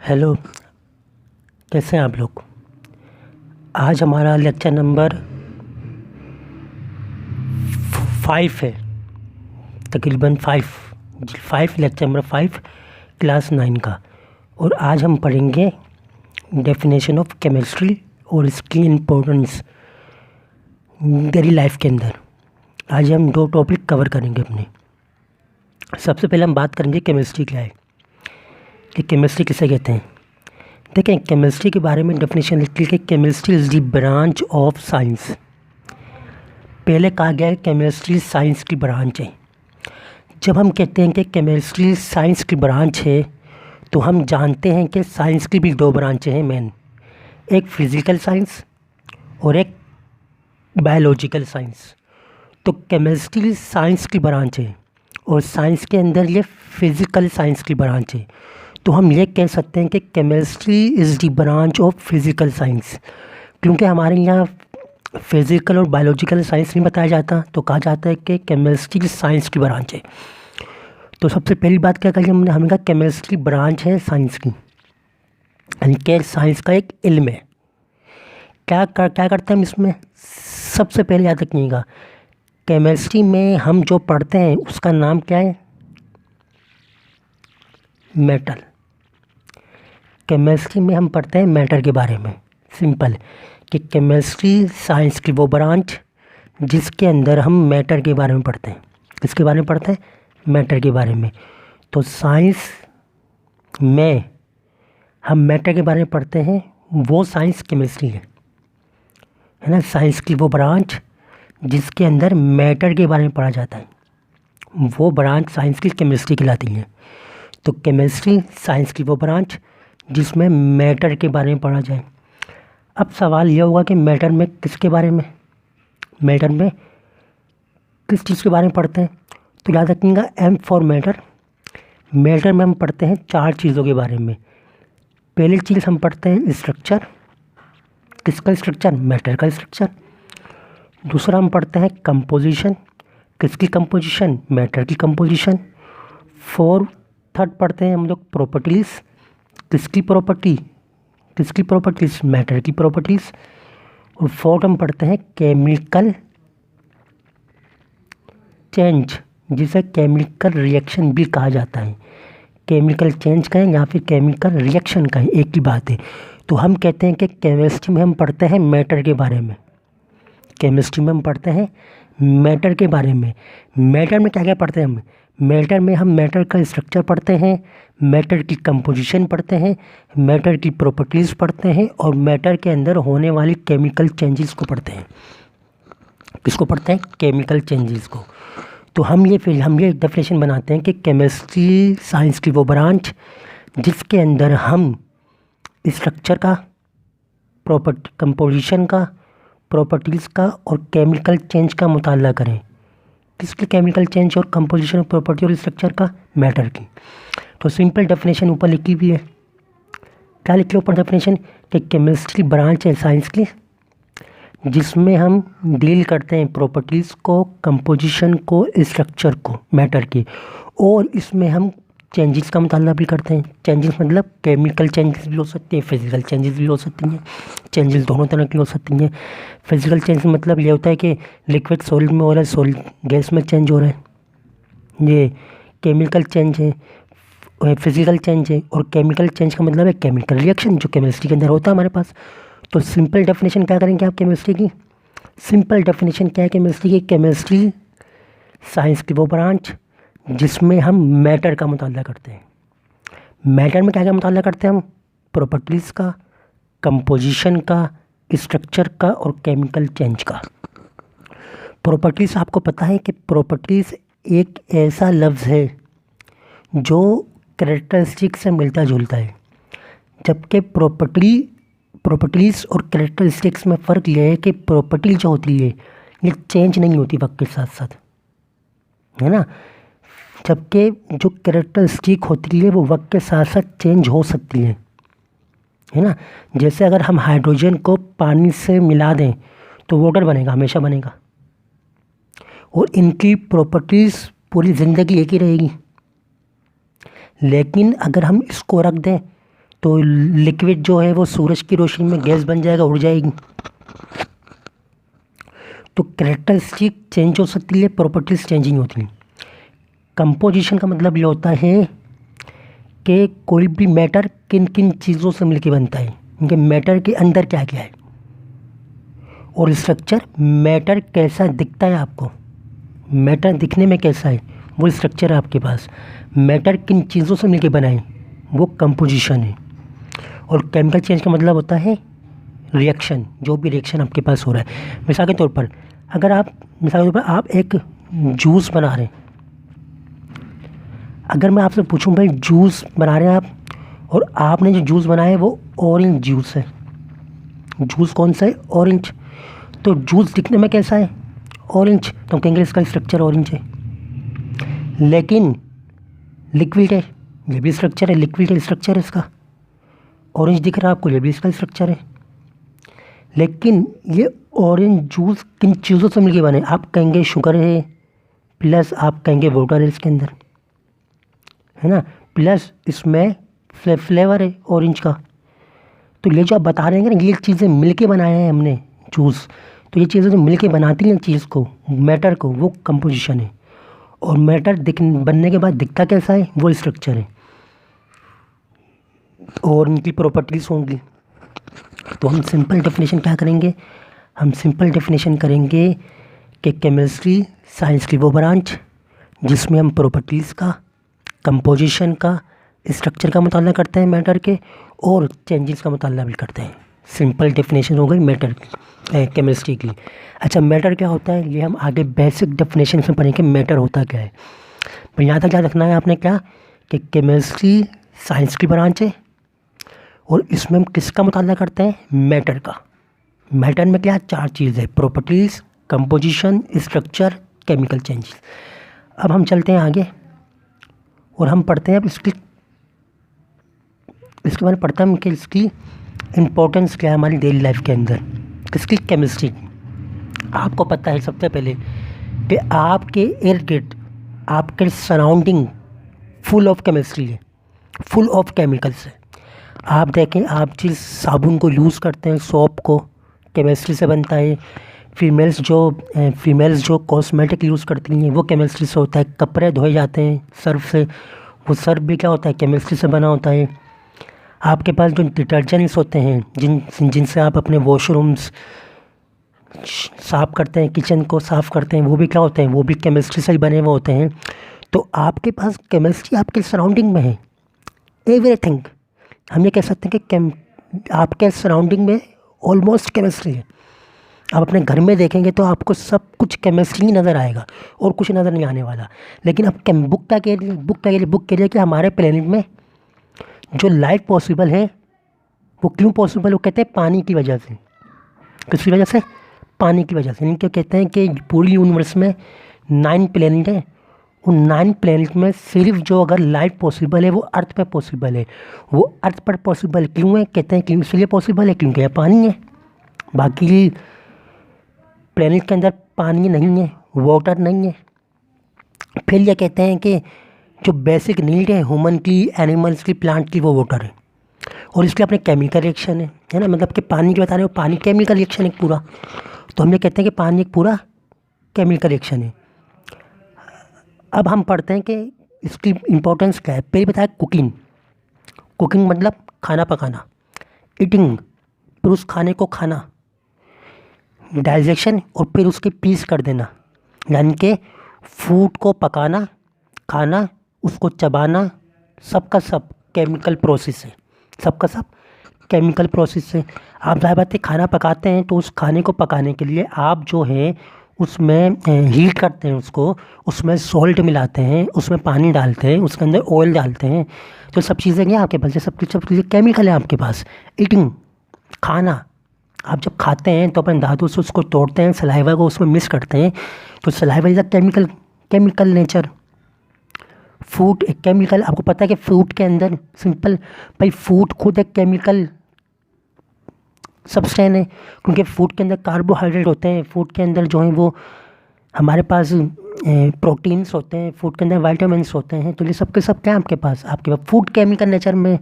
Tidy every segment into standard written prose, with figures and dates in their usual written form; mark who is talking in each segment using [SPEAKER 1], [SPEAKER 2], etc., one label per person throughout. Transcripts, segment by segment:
[SPEAKER 1] Hello, कैसे हैं आप लोग। आज हमारा लेक्चर नंबर 5 है, तकरीबन 5 लेक्चर नंबर 5 क्लास 9 का। और आज हम पढ़ेंगे डेफिनेशन ऑफ केमिस्ट्री और इसकी इम्पोर्टेंस डेली लाइफ के अंदर। आज हम 2 टॉपिक कवर करेंगे अपने। सबसे पहले हम बात करेंगे केमिस्ट्री क्या है, कि केमिस्ट्री किसे कहते हैं। देखें, केमिस्ट्री के बारे में डेफिनेशन लिखी है कि chemistry is the branch of science. पहले कहा गया है केमिस्ट्री साइंस की ब्रांच है। जब हम कहते हैं कि केमिस्ट्री साइंस की ब्रांच है, तो हम जानते हैं कि साइंस की भी 2 ब्रांचें हैं मेन, एक फिज़िकल साइंस और एक बायोलॉजिकल साइंस। तो केमिस्ट्री साइंस की ब्रांच है और साइंस के अंदर ये फिज़िकल साइंस की ब्रांच है। तो हम ये कह सकते हैं कि chemistry is the branch of physical science, क्योंकि हमारे यहाँ फिज़िकल और बायोलॉजिकल साइंस नहीं बताया जाता, तो कहा जाता है कि केमिस्ट्री साइंस की ब्रांच है। तो सबसे पहली बात क्या कही हमने कहा केमिस्ट्री ब्रांच है साइंस की, यानी कि साइंस का एक इल्म है। क्या करते हैं हम इसमें, सबसे पहले याद रखिएगा, केमिस्ट्री में हम जो पढ़ते हैं उसका नाम क्या है, मेटल। केमिस्ट्री में हम पढ़ते हैं मैटर के बारे में। सिंपल कि केमिस्ट्री साइंस की वो ब्रांच जिसके अंदर हम मैटर के बारे में पढ़ते हैं। किसके बारे में पढ़ते हैं, मैटर के बारे में। तो साइंस में हम मैटर के बारे में पढ़ते हैं, वो साइंस केमिस्ट्री है ना। साइंस की वो ब्रांच जिसके अंदर मैटर के बारे में पढ़ा जाता है, वो ब्रांच साइंस की केमिस्ट्री कहलाती है। तो केमिस्ट्री साइंस की वो ब्रांच जिसमें मैटर के बारे में पढ़ा जाए। अब सवाल यह होगा कि मैटर में किसके बारे में, मैटर में किस चीज़ के बारे में पढ़ते हैं। तो याद रखिएगा एम फॉर मैटर। मैटर में हम पढ़ते हैं 4 चीज़ों के बारे में। पहली चीज़ हम पढ़ते हैं स्ट्रक्चर। किसका स्ट्रक्चर, मैटर का स्ट्रक्चर। दूसरा हम पढ़ते हैं कंपोजिशन। किसकी कंपोजिशन, मैटर की कंपोजिशन। थर्ड पढ़ते हैं हम लोग प्रॉपर्टीज़। किसकी प्रॉपर्टीज़, मैटर की प्रॉपर्टीज़। और फोर्थ हम पढ़ते हैं केमिकल चेंज, जिसे केमिकल रिएक्शन भी कहा जाता है। केमिकल चेंज कहें या फिर केमिकल रिएक्शन कहें, एक ही बात है। तो हम कहते हैं कि केमिस्ट्री में हम पढ़ते हैं मैटर के बारे में। केमिस्ट्री में हम पढ़ते हैं मैटर के बारे में। मैटर में क्या क्या पढ़ते हैं हम, मैटर में हम मैटर का स्ट्रक्चर पढ़ते हैं, मैटर की कंपोजिशन पढ़ते हैं, मैटर की प्रॉपर्टीज़ पढ़ते हैं और मैटर के अंदर होने वाली केमिकल चेंजेस को पढ़ते हैं। किसको पढ़ते हैं, केमिकल चेंजेस को। तो हम ये डेफिनेशन बनाते हैं कि केमिस्ट्री साइंस की वो ब्रांच जिसके अंदर हम स्ट्रक्चर का, कंपोजिशन का, प्रॉपर्टीज़ का और केमिकल चेंज का मुताला करें। किसकी, केमिकल चेंज और कंपोजिशन, प्रॉपर्टी और स्ट्रक्चर का, मैटर की। तो सिंपल डेफिनेशन ऊपर लिखी हुई है। क्या लिखी है ऊपर डेफिनेशन, कि केमिस्ट्री ब्रांच है साइंस की जिसमें हम डील करते हैं प्रॉपर्टीज़ को, कंपोजिशन को, स्ट्रक्चर को, मैटर की। और इसमें हम चेंजेस का मुताला भी करते हैं। चेंजेस मतलब केमिकल चेंजेस भी हो सकती हैं, फिजिकल चेंजेस भी हो सकती हैं। चेंजेस दोनों तरह की हो सकती हैं। फिजिकल चेंज मतलब ये होता है कि लिक्विड सॉलिड में हो रहा है, सॉलिड गैस में चेंज हो रहा है, ये केमिकल चेंज है। फिजिकल चेंज है। और केमिकल चेंज का मतलब है केमिकल रिएक्शन, जो केमिस्ट्री के अंदर होता है हमारे पास। तो सिंपल डेफिनेशन क्या करेंगे आप केमिस्ट्री की, सिंपल डेफिनेशन क्या है केमिस्ट्री की, केमिस्ट्री साइंस की वो ब्रांच जिसमें हम मैटर का मुताला करते हैं। मैटर में क्या क्या मुताला करते हैं हम, प्रॉपर्टीज़ का, कंपोजिशन का, स्ट्रक्चर का और केमिकल चेंज का। प्रॉपर्टीज़, आपको पता है कि प्रॉपर्टीज़ एक ऐसा लफ्ज़ है जो कैरेक्टरिस्टिक से मिलता जुलता है, जबकि प्रॉपर्टीज़ और कैरेक्टरिस्टिक्स में फ़र्क यह है कि प्रॉपर्टी जो होती है ये चेंज नहीं होती वक्त के साथ साथ, है ना, जबकि जो कैरेक्टरिस्टिक होती है वो वक्त के साथ साथ चेंज हो सकती है ना। जैसे अगर हम हाइड्रोजन को पानी से मिला दें तो वाटर बनेगा, हमेशा बनेगा, और इनकी प्रॉपर्टीज़ पूरी ज़िंदगी एक ही रहेगी। लेकिन अगर हम इसको रख दें तो लिक्विड जो है वो सूरज की रोशनी में गैस बन जाएगा, उड़ जाएगी। तो कैरेक्टरिस्टिक चेंज हो सकती है, प्रॉपर्टीज चेंजिंग होती हैं। कंपोजिशन का मतलब ये होता है कि कोई भी मैटर किन किन चीज़ों से मिलकर बनता है, उनके मैटर के अंदर क्या क्या है। और स्ट्रक्चर, मैटर कैसा दिखता है आपको, मैटर दिखने में कैसा है, वो स्ट्रक्चर है आपके पास। मैटर किन चीज़ों से मिलकर बना है, वो कंपोजिशन है। और केमिकल चेंज का मतलब होता है रिएक्शन, जो भी रिएक्शन आपके पास हो रहा है। मिसाल के तौर पर आप एक जूस बना रहे हैं। अगर मैं आपसे पूछूं भाई जूस बना रहे हैं आप, और आपने जो जूस बनाया है वो ऑरेंज जूस है, जूस कौन सा है, ऑरेंज। तो जूस दिखने में कैसा है, ऑरेंज, तो हम कहेंगे इसका स्ट्रक्चर ऑरेंज है। लेकिन लिक्विड है, ये भी स्ट्रक्चर है, लिक्विड है, स्ट्रक्चर है इसका। ऑरेंज दिख रहा है आपको, ये भी इसका स्ट्रक्चर है। लेकिन ये ऑरेंज जूस किन चीज़ों से मिलके बने, आप कहेंगे शुगर है, प्लस आप कहेंगे वाटर है इसके अंदर, है ना, प्लस इसमें फ्लेवर है ऑरेंज का। तो ये जो आप बता रहे हैं ना, ये चीज़ें मिलके बनाए हैं हमने जूस, तो ये चीज़ें जो मिलके बनाती हैं चीज़ को, मैटर को, वो कंपोजिशन है। और मैटर बनने के बाद दिखता कैसा है, वो स्ट्रक्चर है। और उनकी प्रॉपर्टीज़ होंगी। तो हम सिंपल डेफिनेशन क्या करेंगे, हम सिंपल डेफिनेशन करेंगे कि केमिस्ट्री साइंस की वो ब्रांच जिसमें हम प्रॉपर्टीज़ का, कंपोजिशन का, स्ट्रक्चर का मुताला करते हैं मैटर के, और चेंजेस का मुताला भी करते हैं। सिंपल डेफिनेशन हो गई मैटर केमिस्ट्री की। अच्छा, मैटर क्या होता है ये हम आगे बेसिक डेफिनेशन में पढ़ेंगे, मैटर होता क्या है। पर यहाँ तक क्या रखना है आपने, क्या कि केमिस्ट्री साइंस की ब्रांच है और इसमें हम किसका मुताला करते हैं, मैटर का। मैटर में क्या, चार चीज़ है, properties, composition, structure, chemical changes. अब हम चलते हैं आगे और हम पढ़ते हैं अब इसके बारे में पढ़ते हैं कि इसकी इम्पोर्टेंस क्या है हमारी डेली लाइफ के अंदर, किसकी, केमिस्ट्री। आपको पता है सबसे पहले कि आपके इर्द गिर्द, आपके सराउंडिंग फुल ऑफ केमिस्ट्री है, फुल ऑफ केमिकल्स है। आप देखें, आप जिस साबुन को यूज़ करते हैं, सोप को, केमिस्ट्री से बनता है। फीमेल्स जो कॉस्मेटिक यूज़ करती हैं वो केमिस्ट्री से होता है। कपड़े धोए जाते हैं सर्फ से, वो सर्फ भी क्या होता है, केमिस्ट्री से बना होता है। आपके पास जो डिटर्जेंट्स होते हैं जिनसे आप अपने वॉशरूम्स साफ़ करते हैं, किचन को साफ़ करते हैं, वो भी क्या होते हैं, वो भी केमिस्ट्री से ही बने हुए होते हैं। तो आपके पास केमिस्ट्री आपके सराउंडिंग में है, एवरीथिंग। हम ये कह सकते हैं कि आपके सराउंडिंग में ऑलमोस्ट केमिस्ट्री है। आप अपने घर में देखेंगे तो आपको सब कुछ केमिस्ट्री ही नज़र आएगा और कुछ नज़र नहीं आने वाला। लेकिन अब बुक के लिए कि हमारे प्लेनेट में जो लाइफ पॉसिबल है वो क्यों पॉसिबल, वो कहते हैं पानी की वजह से। किसकी वजह से, पानी की वजह से। इनके कहते हैं कि पूरी यूनिवर्स में 9 प्लेनेट है, उन 9 प्लेनेट में सिर्फ जो अगर लाइफ पॉसिबल है वो अर्थ पे पॉसिबल है। वो अर्थ पर पॉसिबल क्यों है, कहते हैं कि इसलिए पॉसिबल है क्योंकि यह पानी है। बाकी प्लेनेट के अंदर पानी नहीं है, वाटर नहीं है। फिर ये कहते हैं कि जो बेसिक नीड है ह्यूमन की, एनिमल्स की, प्लांट की, वो वाटर है। और इसके अपने केमिकल रिएक्शन है ना, मतलब कि पानी की बता रहे हो, पानी केमिकल रिएक्शन है पूरा। तो हम ये कहते हैं कि पानी एक पूरा केमिकल रिएक्शन है। अब हम पढ़ते हैं कि इसकी इम्पोर्टेंस क्या है। पहले बताया कुकिंग, कुकिंग मतलब खाना पकाना, ईटिंग फिर उस खाने को खाना, डाइजेशन और फिर उसके पीस कर देना, यानी कि फूड को पकाना, खाना, उसको चबाना, सबका सब केमिकल प्रोसेस है, सबका सब केमिकल प्रोसेस है। आप ज़ाहिर बात है खाना पकाते हैं तो उस खाने को पकाने के लिए आप जो है उसमें हीट करते हैं उसको, उसमें सॉल्ट मिलाते हैं, उसमें पानी डालते हैं, उसके अंदर ऑयल डालते हैं। तो सब चीज़ें क्या आपके पास, सब चीज़ें केमिकल है आपके पास। ईटिंग, खाना, आप जब खाते हैं तो अपने दांतों से उसको तोड़ते हैं, सलाइवा को उसमें मिक्स करते हैं, तो saliva is a chemical nature. Food एक केमिकल, आपको पता है कि फूड के अंदर सिंपल भाई फूड खुद एक केमिकल सब्सटेंस है, क्योंकि फूड के अंदर कार्बोहाइड्रेट होते हैं। फूड के अंदर जो है वो हमारे पास प्रोटीन्स होते हैं, फूड के अंदर विटामिन्स होते हैं, तो ये सब के सब क्या है आपके पास फूड केमिकल नेचर में।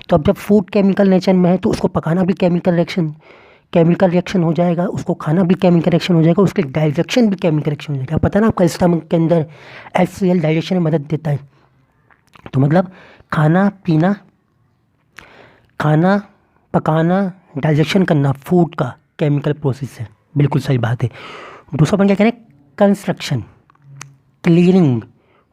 [SPEAKER 1] तो अब जब फूड केमिकल नेचर में है तो उसको पकाना भी केमिकल रिएक्शन हो जाएगा, उसको खाना भी केमिकल रिएक्शन हो जाएगा, उसके डाइजेशन भी केमिकल रिएक्शन हो जाएगा। पता है ना आपका स्टमक के अंदर HCl डाइजेशन में मदद देता है। तो मतलब खाना पीना, खाना पकाना, डाइजेशन करना फूड का केमिकल प्रोसेस है, बिल्कुल सही बात है। दूसरा अपन क्या कह रहे हैं, construction, cleaning,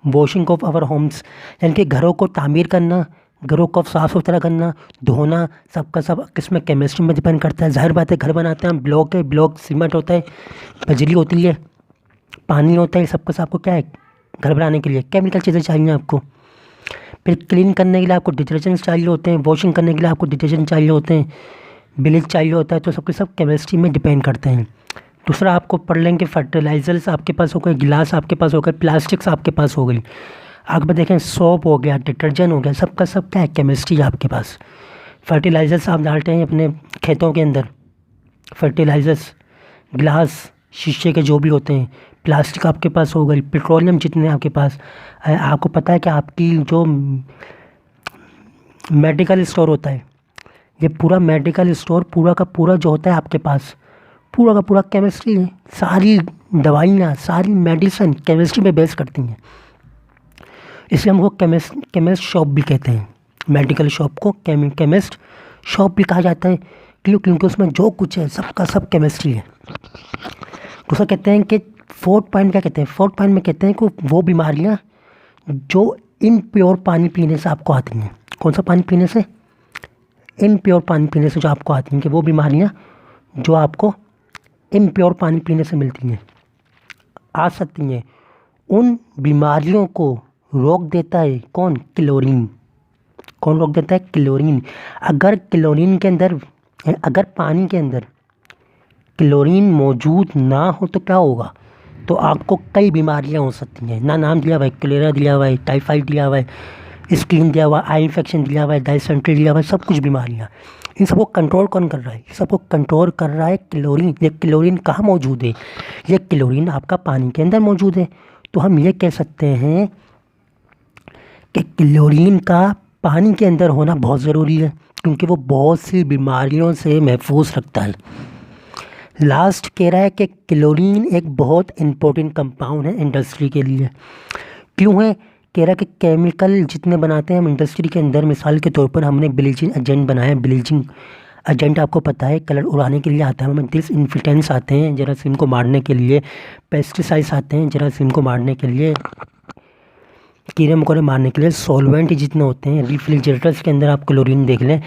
[SPEAKER 1] washing of our homes, यानी कि घरों को तामीर करना, घरों को साफ़ सुथरा करना, धोना, सबका सब किसमें केमिस्ट्री में डिपेंड करता है। जाहिर बात है घर बनाते हैं हम, ब्लॉक है, ब्लॉक सीमेंट होता है, बिजली होती है, पानी होता है, सबका सब आपको क्या है घर बनाने के लिए केमिकल चीज़ें चाहिए आपको। फिर क्लीन करने के लिए आपको डिटर्जेंट्स चाहिए होते हैं, वॉशिंग करने के लिए आपको डिटर्जेंट चाहिए होते हैं, ब्लीच चाहिए होता है, तो सबके सब केमिस्ट्री में डिपेंड करते हैं। दूसरा आपको पढ़ लेंगे फर्टिलाइजर्स आपके पास हो गए, गिलास आपके पास हो गए, प्लास्टिक्स आपके पास हो गई। आगे में देखें सोप हो गया, डिटर्जेंट हो गया, सबका सब क्या है केमिस्ट्री है आपके पास। फर्टिलाइज़र्स आप डालते हैं अपने खेतों के अंदर, फर्टिलाइज़र्स, गिलास शीशे के जो भी होते हैं, प्लास्टिक आपके पास हो गई, पेट्रोलियम जितने आपके पास। आपको पता है कि आपकी जो मेडिकल स्टोर होता है, ये पूरा मेडिकल स्टोर पूरा का पूरा जो होता है आपके पास, पूरा का पूरा केमिस्ट्री है। सारी दवाइयाँ, सारी मेडिसिन केमिस्ट्री पे बेस करती हैं, इसलिए हमको केमिस्ट शॉप भी कहते हैं। मेडिकल शॉप को केमिस्ट शॉप भी कहा जाता है, क्योंकि उसमें जो कुछ है सबका सब केमिस्ट्री है। दूसरा कहते हैं कि फोर्थ पॉइंट क्या कहते हैं, फोर्थ पॉइंट में कहते हैं कि वो बीमारियाँ जो इनप्योर पानी पीने से आपको आती हैं। कौन सा पानी पीने से, इनप्योर पानी पीने से जो आपको आती हैं, कि वो बीमारियाँ जो आपको इनप्योर पानी पीने से मिलती हैं, आ सकती हैं, उन बीमारियों को रोक देता है कौन, क्लोरीन। कौन रोक देता है, क्लोरीन। अगर क्लोरीन के अंदर, अगर पानी के अंदर क्लोरीन मौजूद ना हो तो क्या होगा, तो आपको कई बीमारियां हो सकती हैं। ना नाम दिया हुआ है, कलेरा दिया हुआ है, टाइफाइड दिया हुआ है, स्किन दिया हुआ है, आई इन्फेक्शन दिया हुआ है, डायसेंट्री दिया हुआ है, सब कुछ बीमारियां। इन सबको कंट्रोल कौन कर रहा है, सबको कंट्रोल कर रहा है क्लोरीन। ये क्लोरीन कहाँ मौजूद है, ये क्लोरीन आपका पानी के अंदर मौजूद है। तो हम ये कह सकते हैं कि क्लोरीन का पानी के अंदर होना बहुत ज़रूरी है, क्योंकि वो बहुत सी बीमारियों से महफूज रखता है। लास्ट कह रहा है कि क्लोरीन एक बहुत इम्पोर्टेंट कंपाउंड है इंडस्ट्री के लिए। क्यों है, कह रहा है कि केमिकल जितने बनाते हैं हम इंडस्ट्री के अंदर, मिसाल के तौर पर हमने ब्लीचिंग एजेंट बनाया। ब्लीचिंग एजेंट आपको पता है कलर उड़ाने के लिए आता है, हमें डिसइंफेक्टेंट्स आते हैं जरासीम को मारने के लिए, पेस्टिसाइड्स आते हैं जरासीम को मारने के लिए, कीड़े मकोड़े मारने के लिए, सॉल्वेंट जितने होते हैं, रेफ्रिजरेटर्स के अंदर आप क्लोरीन देख लें,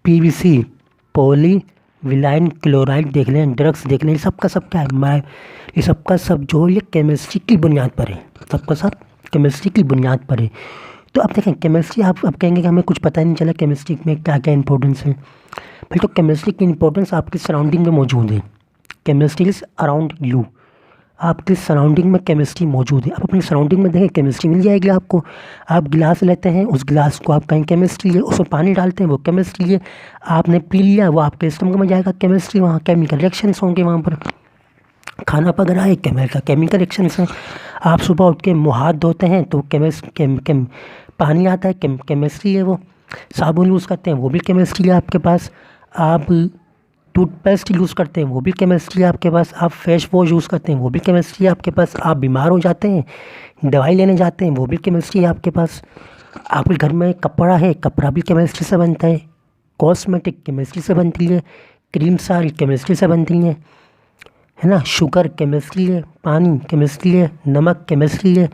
[SPEAKER 1] PVC, पॉली विलाइन क्लोराइड देख लें, ड्रग्स देख लें, सबका सब क्या है, ये सबका सब जो ये केमिस्ट्री की बुनियाद पर है, सबका सब केमिस्ट्री की बुनियाद पर है। तो अब देखें केमिस्ट्री, आप अब कहेंगे कि हमें कुछ पता ही नहीं चला केमिस्ट्री में क्या क्या इंपॉर्टेंस है। भाई तो केमिस्ट्री की इंपॉर्टेंस आपकी सराउंडिंग में मौजूद है। केमिस्ट्री इज अराउंड यू, आपकी सराउंडिंग में केमिस्ट्री मौजूद है। आप अपनी सराउंडिंग में देखें केमिस्ट्री मिल जाएगी आपको। आप गिलास लेते हैं, उस गिलास को आप कहीं केमिस्ट्री है, उसमें पानी डालते हैं, वो केमिस्ट्री है। आपने पी लिया, वो आपके स्टमक में जाएगा, केमिस्ट्री, वहाँ केमिकल रिएक्शंस होंगे वहाँ पर। खाना पक रहा है, केमिकल रिएक्शंस हैं। आप सुबह उठ के मुँह हाथ धोते हैं तो पानी आता है, केमिस्ट्री है वो। साबुन यूज़ करते हैं, वो भी केमिस्ट्री है आपके पास। आप टूथपेस्ट यूज़ करते हैं, वो भी केमिस्ट्री है आपके पास। आप फेस वॉश यूज़ करते हैं, वो भी केमिस्ट्री है आपके पास। आप बीमार हो जाते हैं, दवाई लेने जाते हैं, वो भी केमिस्ट्री है आपके पास। आपके घर में कपड़ा है, कपड़ा भी केमिस्ट्री से बनता है। कॉस्मेटिक केमिस्ट्री से बनती है, क्रीम सारी केमिस्ट्री से बनती हैं, है ना। शुगर केमिस्ट्री है, पानी केमिस्ट्री है, नमक केमिस्ट्री है।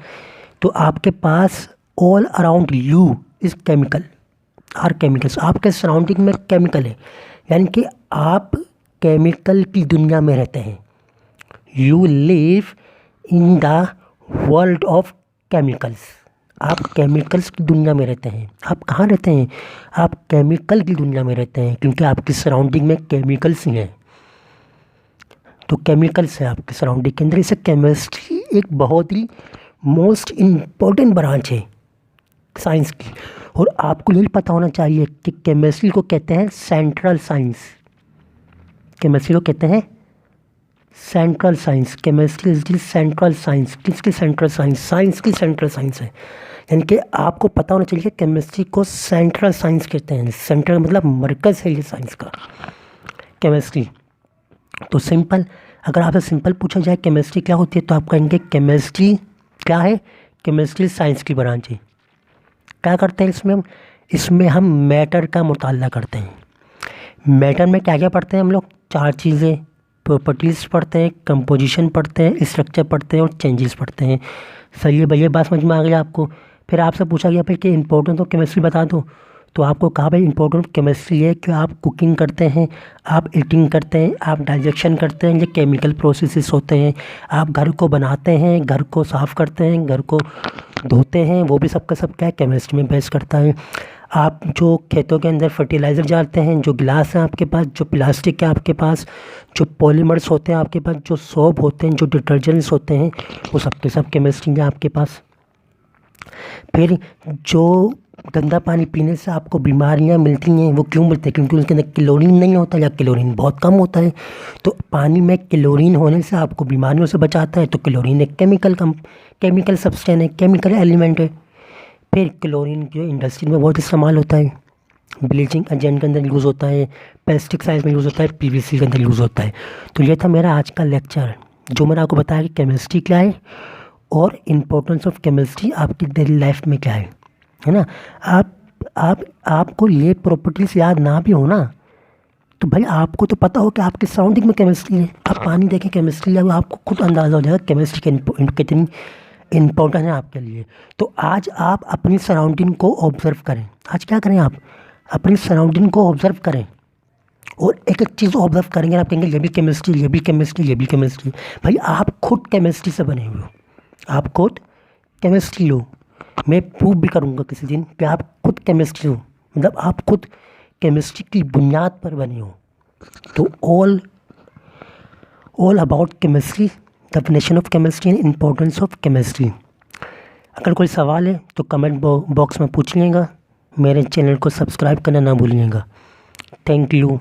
[SPEAKER 1] तो आपके पास all around you is chemical, are chemicals. आपके सराउंडिंग में केमिकल है, यानी कि आप केमिकल की दुनिया में रहते हैं। You live in the world of chemicals. आप केमिकल्स की दुनिया में रहते हैं। आप कहाँ रहते हैं, आप केमिकल की दुनिया में रहते हैं, क्योंकि आपकी सराउंडिंग में केमिकल्स ही हैं। तो केमिकल्स है आपके सराउंडिंग के अंदर। इसे केमिस्ट्री एक बहुत ही मोस्ट इम्पोर्टेंट ब्रांच है साइंस की। और आपको यही पता होना चाहिए कि केमिस्ट्री को कहते हैं सेंट्रल साइंस। केमिस्ट्री को कहते हैं central science, chemistry is the central science. किसकी सेंट्रल साइंस? साइंस की सेंट्रल साइंस है। यानी कि आपको पता होना चाहिए कि केमिस्ट्री को सेंट्रल साइंस कहते हैं। सेंट्रल मतलब मरकज़ है ये साइंस का, केमिस्ट्री। तो सिंपल, अगर आपसे सिंपल पूछा जाए केमिस्ट्री क्या होती है तो आप कहेंगे केमिस्ट्री क्या है? केमिस्ट्री साइंस की ब्रांच है। क्या करते हैं इसमें हम मैटर का मुताला करते हैं। मैटर में क्या क्या पढ़ते हैं हम लोग? 4 चीज़ें, प्रॉपर्टीज़ पढ़ते हैं, कंपोजिशन पढ़ते हैं, स्ट्रक्चर पढ़ते हैं और चेंजेस पढ़ते हैं। सही है भैया, बात समझ में आ गई आपको। फिर आपसे पूछा गया भाई कि इंपॉर्टेंस ऑफ केमिस्ट्री बता दो, तो आपको कहा भाई इंपॉर्टेंट केमिस्ट्री है कि आप कुकिंग करते हैं, आप ईटिंग करते हैं, आप डाइजेशन करते हैं, ये केमिकल प्रोसेसेस होते हैं। आप घर को बनाते हैं, घर को साफ़ करते हैं, घर को धोते हैं, वो भी सबका सब क्या है? केमिस्ट्री में बेस करता है। आप जो खेतों के अंदर फर्टिलाइज़र डालते हैं, जो गिलास है आपके पास, जो प्लास्टिक है आपके पास, जो पॉलीमर्स होते हैं आपके पास, जो सोप होते हैं, जो डिटर्जेंट्स होते हैं, वो सबके सब केमिस्ट्री है आपके पास। फिर जो गंदा पानी पीने से आपको बीमारियां मिलती हैं, वो क्यों मिलती है? क्योंकि उसके अंदर क्लोरीन नहीं होता या क्लोरीन बहुत कम होता है। तो पानी में क्लोरीन होने से आपको बीमारियों से बचाता है। तो क्लोरीन एक केमिकल सब्सटेंस है, केमिकल एलिमेंट है। फिर क्लोरीन जो इंडस्ट्री में बहुत इस्तेमाल होता है, ब्लीचिंग एजेंट के अंदर यूज़ होता है, पेस्टिसाइड्स में यूज़ होता है, पीवीसी के अंदर यूज़ होता है। तो ये था मेरा आज का लेक्चर, जो मैंने आपको बताया कि केमिस्ट्री क्या है और इम्पोर्टेंस ऑफ केमिस्ट्री आपकी डेली लाइफ में क्या है ना। आपको ये प्रॉपर्टीज याद ना भी हो ना, तो भाई आपको तो पता हो कि आपके सराउंडिंग में केमिस्ट्री है। आप पानी देखें, केमिस्ट्री है, आपको खुद अंदाज़ा हो जाएगा केमिस्ट्री कितनी इम्पोर्टेंट है आपके लिए। तो आज आप अपनी सराउंडिंग को ऑब्ज़र्व करें। आज क्या करें? आप अपनी सराउंडिंग को ऑब्ज़र्व करें और एक एक चीज़ ऑब्ज़र्व करेंगे। आप कहेंगे ये भी केमिस्ट्री, ये भी केमिस्ट्री, ये भी केमिस्ट्री। भाई आप खुद केमिस्ट्री से बने हुए हो, आप खुद केमिस्ट्री हो। मैं प्रूव भी करूँगा किसी दिन कि आप खुद केमिस्ट्री हो, मतलब आप खुद केमिस्ट्री की बुनियाद पर बने हो। तो all about chemistry, definition of chemistry and importance of chemistry. अगर कोई सवाल है तो कमेंट बॉक्स में पूछ लीजिएगा। मेरे चैनल को सब्सक्राइब करना ना भूलिएगा। Thank you.